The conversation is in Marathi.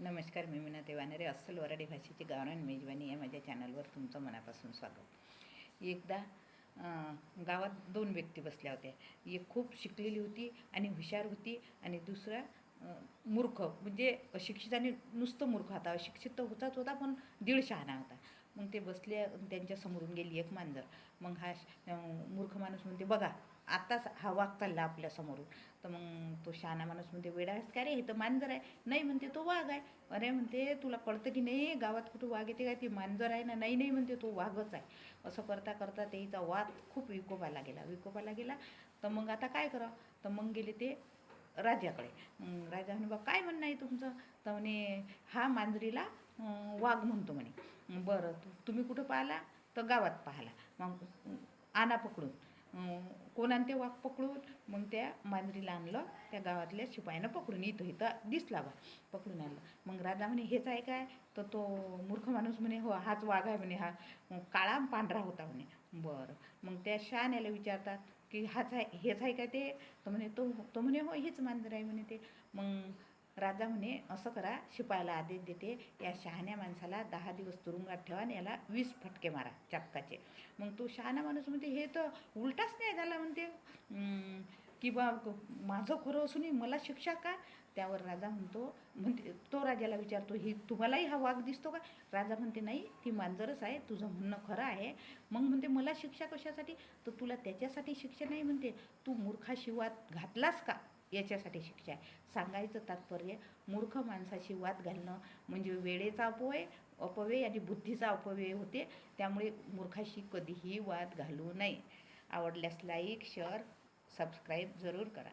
नमस्कार, मी मीना देवानरे. अस्सल वराडी भाषेची गावरान मेजवानी या माझ्या चॅनलवर तुमचं मनापासून स्वागत. एकदा गावात दोन व्यक्ती बसल्या होत्या. एक खूप शिकलेली होती आणि हुशार होती आणि दुसरा मूर्ख, म्हणजे अशिक्षित आणि नुसतं मूर्ख होता. अशिक्षित तर होता पण दीड शहाणा होता. मग ते बसले, त्यांच्या समोरून गेली एक मांजर. मग हा मूर्ख माणूस म्हणते, बघा आत्ताच हा वाघ चालला आपल्यासमोरून. तर मग तो शहाणा माणूस म्हणते, वेडा आहेस का रे, हे तर मांजर आहे. नाही म्हणते, तो वाघ आहे. अरे म्हणते, तुला कळतं की नाही, गावात कुठं वाघ येते काय, ती मांजर आहे ना. नाही नाही म्हणते, तो वाघच आहे. असं करता करता त्याचा वाद खूप विकोपाला गेला. तर मग आता काय करावं. तर मग गेले ते राजाकडे. राजा म्हणे, बा काय म्हणणं आहे तुमचं. तर म्हणे, हा मांजरीला वाघ म्हणतो म्हणे. बरं, तुम्ही कुठं पाहिला. तर गावात पाहिला. मग आणा पकडून. कोण आणते वाघ पकडून. मग त्या मांजरीला आणलं, त्या गावातल्या शिपायानं पकडून. इथं दिसला बा, पकडून आणलं. मग राजा म्हणे, हेच आहे काय. तर तो मूर्ख माणूस म्हणे, हो हाच वाघ आहे म्हणे. हा काळा पांढरा होता म्हणे. बरं, मग त्या शहाण्याला विचारतात की हेच आहे काय ते. तर म्हणे, तो म्हणे, हो हेच मांजर आहे म्हणे ते. मग राजा म्हणे, असं करा, शिपायाला आदेश देते, या शहाण्या माणसाला 10 दिवस तुरुंगात ठेवा आणि याला 20 फटके मारा चापकाचे. मग तो शहाणा माणूस म्हणते, हे तर उलटाच नाही झाला म्हणते, की बा माझं खरं असूनही मला शिक्षा का. त्यावर राजा म्हणते, तो राजाला विचारतो, ही तुम्हालाही हा वाघ दिसतो का. राजा म्हणते, नाही ती मांजरच आहे, तुझं म्हणणं खरं आहे. मग म्हणते, मला शिक्षा कशासाठी. तर तुला त्याच्यासाठी शिक्षा नाही म्हणते, तू मूर्खाशी वाद घातलास का, याच्यासाठी शिक्षा आहे. सांगायचं तात्पर्य, मूर्ख माणसाशी वाद घालणं म्हणजे वेळेचा अपव्यय आणि बुद्धीचा अपव्यय होते. त्यामुळे मूर्खाशी कधीही वाद घालू नये. आवडल्यास लाईक, शेअर, सबस्क्राईब जरूर करा.